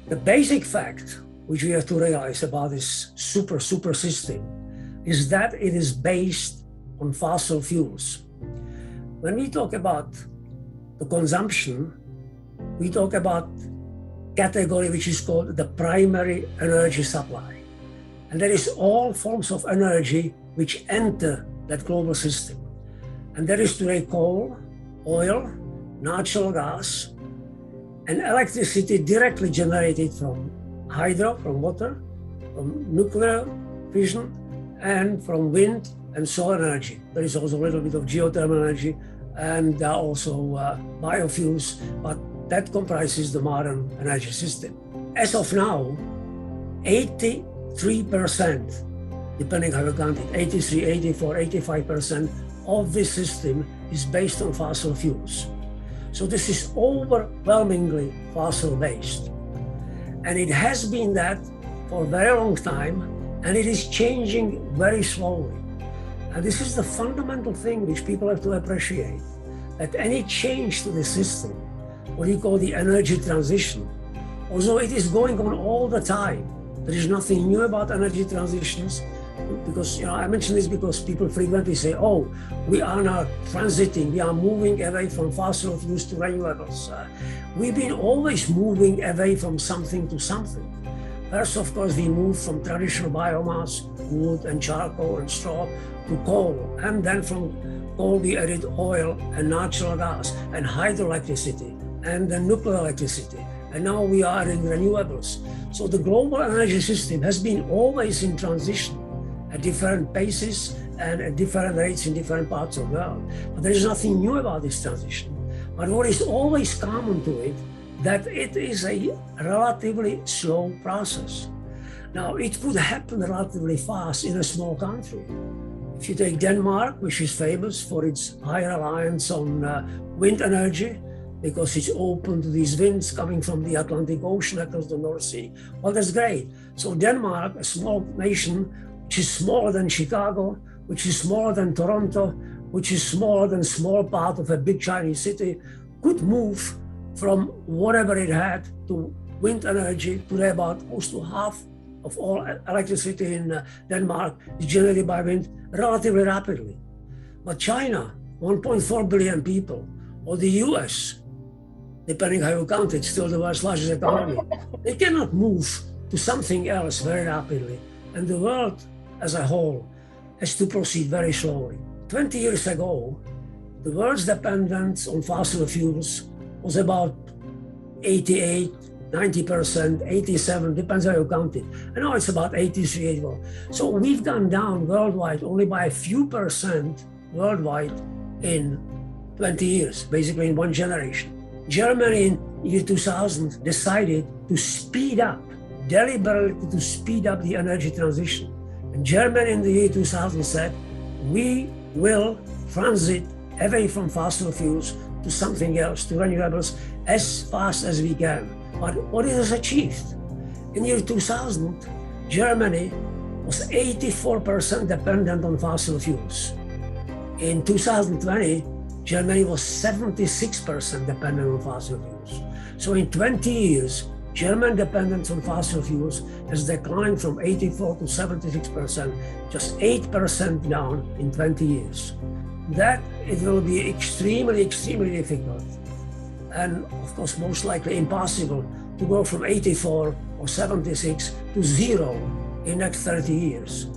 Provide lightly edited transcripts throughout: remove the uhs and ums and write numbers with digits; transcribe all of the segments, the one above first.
The basic fact which we have to realize about this super system is that it is based on fossil fuels. When we talk about the consumption, we talk about category which is called the primary energy supply. And that is all forms of energy which enter that global system. And that is today coal, oil, natural gas, and electricity directly generated from hydro, from water, from nuclear fission, and from wind and solar energy. There is also a little bit of geothermal energy and also biofuels, but that comprises the modern energy system. As of now, 83%, depending how you count it, 83, 84, 85% of this system is based on fossil fuels. So this is overwhelmingly fossil-based. And it has been that for a very long time, and it is changing very slowly. And this is the fundamental thing which people have to appreciate, that any change to the system, what you call the energy transition, although it is going on all the time, there is nothing new about energy transitions, because I mention this because people frequently say, oh, we are now transiting, we are moving away from fossil fuels to renewables. We've been always moving away from something to something. First, of course, we moved from traditional biomass, wood and charcoal and straw, to coal. And then from coal, we added oil and natural gas and hydroelectricity and then nuclear electricity. And now we are in renewables. So the global energy system has been always in transition at different paces and at different rates in different parts of the world. But there is nothing new about this transition. But what is always common to it, that it is a relatively slow process. Now, it could happen relatively fast in a small country. If you take Denmark, which is famous for its high reliance on wind energy, because it's open to these winds coming from the Atlantic Ocean across the North Sea, well, that's great. So Denmark, a small nation, which is smaller than Chicago, which is smaller than Toronto, which is smaller than a small part of a big Chinese city, could move from whatever it had to wind energy. Today, about close to half of all electricity in Denmark is generated by wind relatively rapidly. But China, 1.4 billion people, or the US, depending how you count it, still the world's largest economy, they cannot move to something else very rapidly. And the world as a whole has to proceed very slowly. 20 years ago, the world's dependence on fossil fuels was about 88, 90%, 87, depends how you count it. And now it's about 83, 84. So we've gone down worldwide only by a few percent worldwide in 20 years, basically in one generation. Germany in year 2000 decided to speed up, deliberately to speed up the energy transition. And Germany in the year 2000 said, we will transit away from fossil fuels to something else, to renewables, as fast as we can. But what it has achieved? In year 2000, Germany was 84% dependent on fossil fuels. In 2020, Germany was 76% dependent on fossil fuels. So in 20 years, German dependence on fossil fuels has declined from 84 to 76%, just 8% down in 20 years. That it will be extremely difficult, and of course most likely impossible, to go from 84 or 76 to zero in the next 30 years.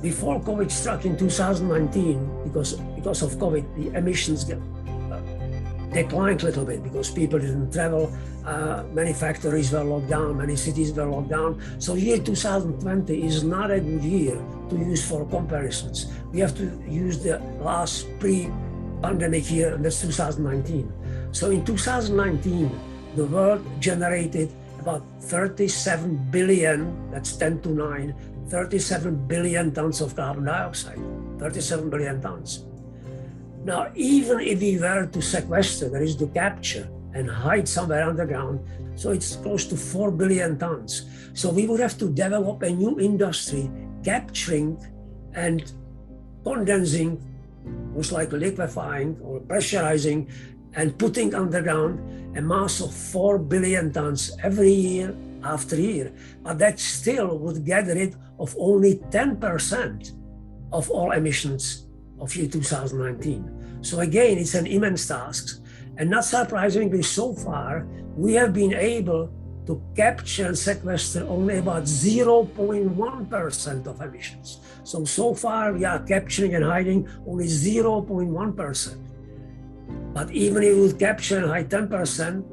Before COVID struck in 2019, because of COVID, the emissions declined a little bit because people didn't travel, many factories were locked down, many cities were locked down. So year 2020 is not a good year to use for comparisons. We have to use the last pre-pandemic year, and that's 2019. So in 2019, the world generated about 37 billion, that's 10 to 9, 37 billion tons of carbon dioxide, 37 billion tons. Now, even if we were to sequester, that is to capture and hide somewhere underground, so it's close to 4 billion tons. So we would have to develop a new industry capturing and condensing, most likely liquefying or pressurizing and putting underground a mass of 4 billion tons every year after year, but that still would get rid of only 10% of all emissions of year 2019. So again, it's an immense task. And not surprisingly, so far, we have been able to capture and sequester only about 0.1% of emissions. So far we are capturing and hiding only 0.1%. But even if we would capture and hide 10%,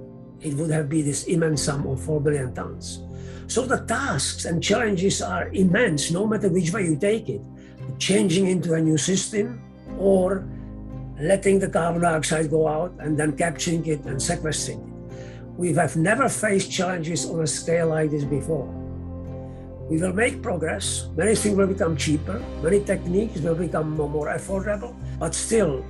it would have been this immense sum of 4 billion tons. So the tasks and challenges are immense, no matter which way you take it. Changing into a new system or letting the carbon dioxide go out and then capturing it and sequestering it. We have never faced challenges on a scale like this before. We will make progress, many things will become cheaper, many techniques will become more affordable, but still,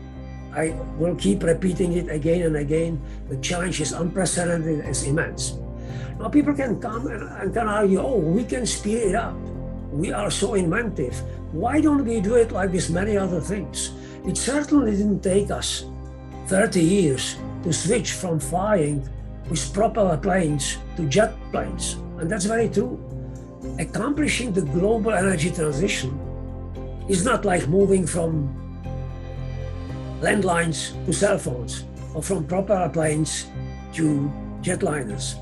I will keep repeating it again and again, the challenge is unprecedented, it's immense. Now people can come and can argue, oh, we can speed it up. We are so inventive. Why don't we do it like with many other things? It certainly didn't take us 30 years to switch from flying with propeller planes to jet planes. And that's very true. Accomplishing the global energy transition is not like moving from landlines to cell phones or from propeller planes to jetliners.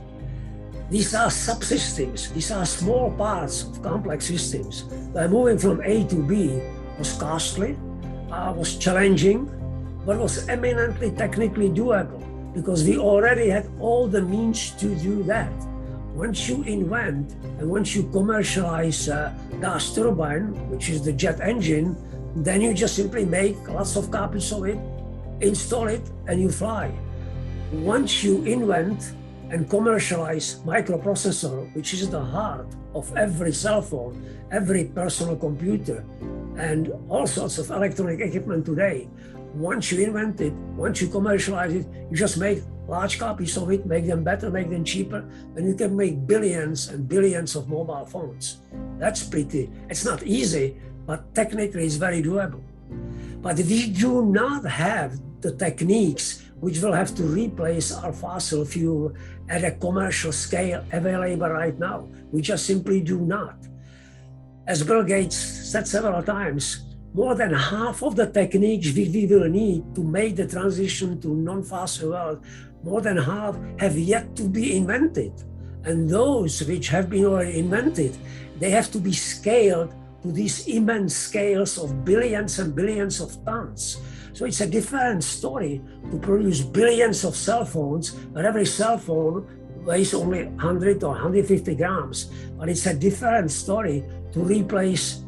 These are subsystems, these are small parts of complex systems. By moving from A to B was costly, was challenging, but was eminently technically doable because we already had all the means to do that. Once you invent and once you commercialize gas turbine, which is the jet engine, then you just simply make lots of copies of it, install it, and you fly. Once you invent and commercialize microprocessor, which is the heart of every cell phone, every personal computer, and all sorts of electronic equipment today, once you invent it, once you commercialize it, you just make large copies of it, make them better, make them cheaper, and you can make billions and billions of mobile phones. It's not easy, but technically it's very doable. But we do not have the techniques which will have to replace our fossil fuel at a commercial scale available right now. We just simply do not. As Bill Gates said several times, more than half of the techniques we will need to make the transition to non-fossil world, more than half have yet to be invented. And those which have been already invented, they have to be scaled to these immense scales of billions and billions of tons. So it's a different story to produce billions of cell phones, but every cell phone weighs only 100 or 150 grams. But it's a different story to replace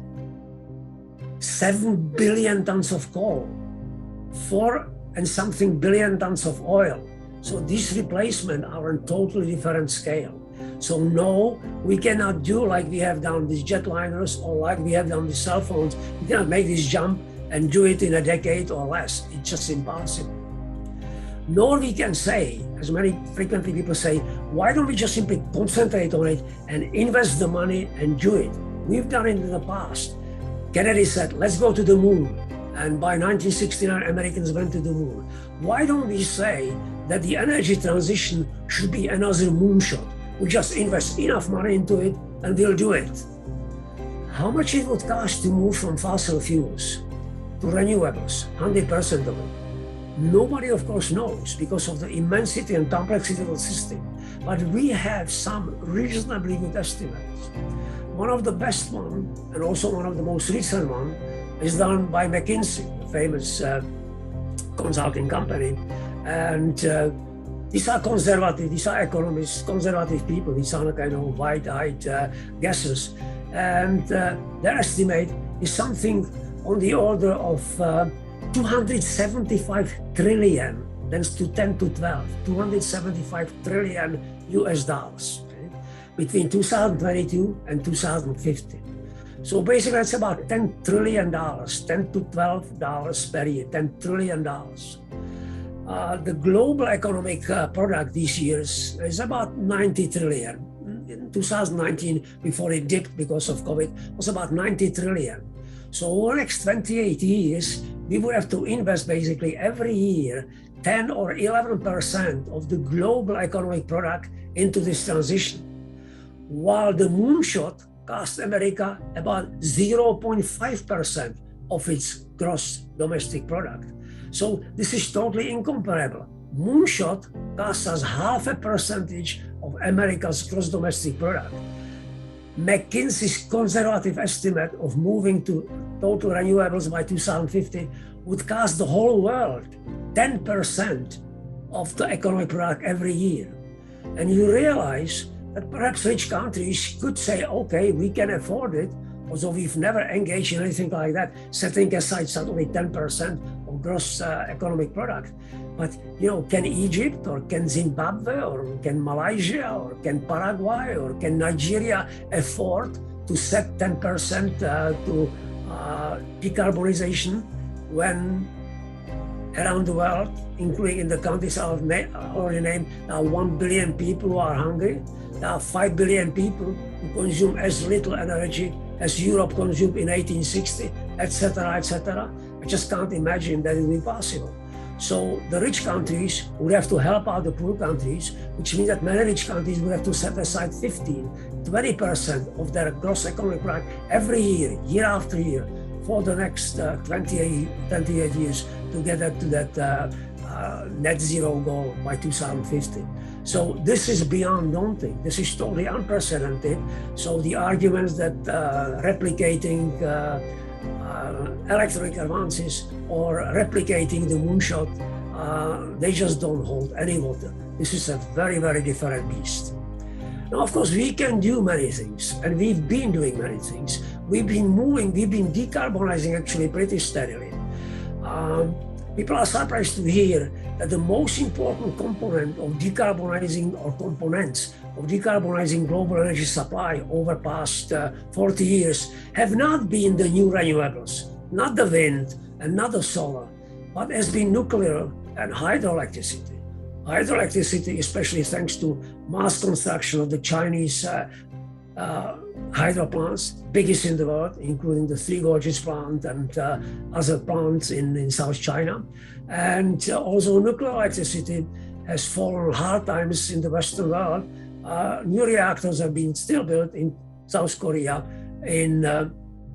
7 billion tons of coal, 4 and something billion tons of oil. So these replacements are on totally different scale. So no, we cannot do like we have done with jetliners or like we have done with cell phones. We cannot make this jump and do it in a decade or less. It's just impossible. Nor we can say, as many frequently people say, why don't we just simply concentrate on it and invest the money and do it? We've done it in the past. Kennedy said, let's go to the moon. And by 1969, Americans went to the moon. Why don't we say that the energy transition should be another moonshot? We just invest enough money into it and we'll do it. How much it would cost to move from fossil fuels to renewables, 100% of it? Nobody, of course, knows because of the immensity and complexity of the system. But we have some reasonably good estimates. One of the best one, and also one of the most recent one, is done by McKinsey, a famous consulting company. And these are conservative, these are economists, conservative people, these are kind of wide-eyed guesses. And their estimate is something on the order of 275 trillion, that's to 10 to 12, 275 trillion US dollars, okay, between 2022 and 2050. So basically that's about $10 trillion, 10 to $12 per year, $10 trillion. The global economic product these years is about 90 trillion. In 2019, before it dipped because of COVID, was about 90 trillion. So over the next 28 years, we would have to invest basically every year 10 or 11% of the global economic product into this transition. while the moonshot cost America about 0.5% of its gross domestic product. So this is totally incomparable. Moonshot costs us 0.5% of America's gross domestic product. McKinsey's conservative estimate of moving to total renewables by 2050 would cost the whole world 10% of the economic product every year. And you realize that perhaps rich countries could say, okay, we can afford it, although we've never engaged in anything like that, setting aside suddenly 10% of gross economic product. But can Egypt or can Zimbabwe or can Malaysia or can Paraguay or can Nigeria afford to set 10% to decarbonization when around the world, including in the countries I already named, there are 1 billion people who are hungry. There are 5 billion people who consume as little energy as Europe consumed in 1860, etc., etc. I just can't imagine that it will be possible. So the rich countries would have to help out the poor countries, which means that many rich countries would have to set aside 15, 20% of their gross economic product every year, year after year, for the next 28 years to get up to that net zero goal by 2050. So this is beyond daunting. This is totally unprecedented. So the arguments that replicating electronic advances or replicating the moonshot, they just don't hold any water. This is a very, very different beast. Now, of course, we can do many things, and we've been doing many things. We've been decarbonizing actually pretty steadily. People are surprised to hear that the most important component of decarbonizing, or components of decarbonizing global energy supply over past 40 years have not been the new renewables, not the wind and not the solar, but has been nuclear and hydroelectricity. Hydroelectricity, especially thanks to mass construction of the Chinese hydro plants, biggest in the world, including the Three Gorges plant and other plants in South China. And also nuclear electricity has fallen hard times in the Western world. New reactors have been still built in South Korea, in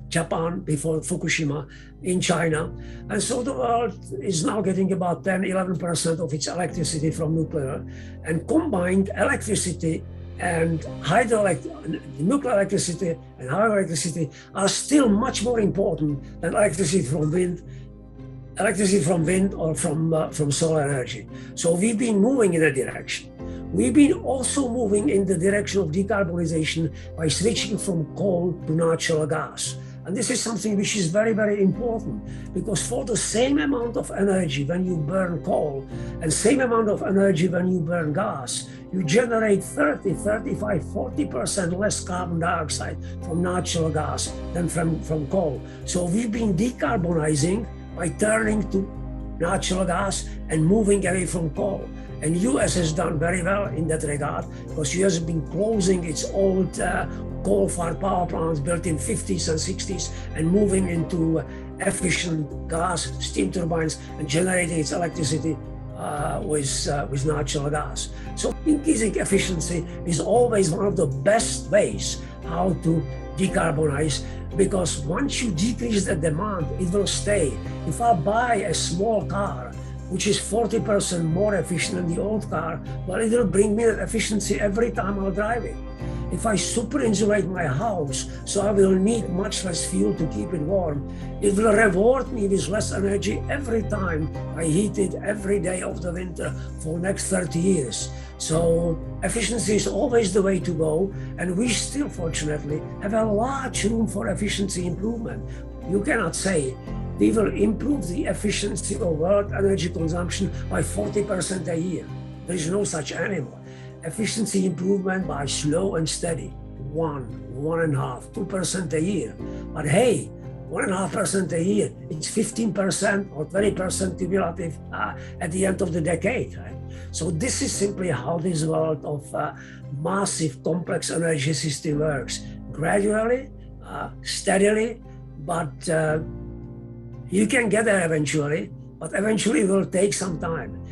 Japan before Fukushima, in China. And so the world is now getting about 10-11% of its electricity from nuclear. And combined electricity and nuclear electricity and hydroelectricity are still much more important than electricity from wind or from solar energy. So we've been moving in that direction. We've been also moving in the direction of decarbonization by switching from coal to natural gas. And this is something which is very, very important, because for the same amount of energy when you burn coal and same amount of energy when you burn gas, you generate 30, 35, 40% less carbon dioxide from natural gas than from coal. So we've been decarbonizing by turning to natural gas and moving away from coal. And US has done very well in that regard, because US has been closing its old coal-fired power plants built in 50s and 60s and moving into efficient gas steam turbines and generating its electricity with natural gas. So increasing efficiency is always one of the best ways how to decarbonize, because once you decrease the demand, it will stay. If I buy a small car, which is 40% more efficient than the old car, well, it will bring me that efficiency every time I'll drive it. If I super insulate my house, so I will need much less fuel to keep it warm, it will reward me with less energy every time I heat it every day of the winter for the next 30 years. So efficiency is always the way to go, and we still, fortunately, have a large room for efficiency improvement. You cannot say we will improve the efficiency of world energy consumption by 40% a year. There is no such anymore. Efficiency improvement by slow and steady, 1.5%, 2% a year. But hey, 1.5% a year, it's 15% or 20% cumulative at the end of the decade, right? So this is simply how this world of massive complex energy system works. Gradually, steadily, but you can get there eventually, but eventually it will take some time.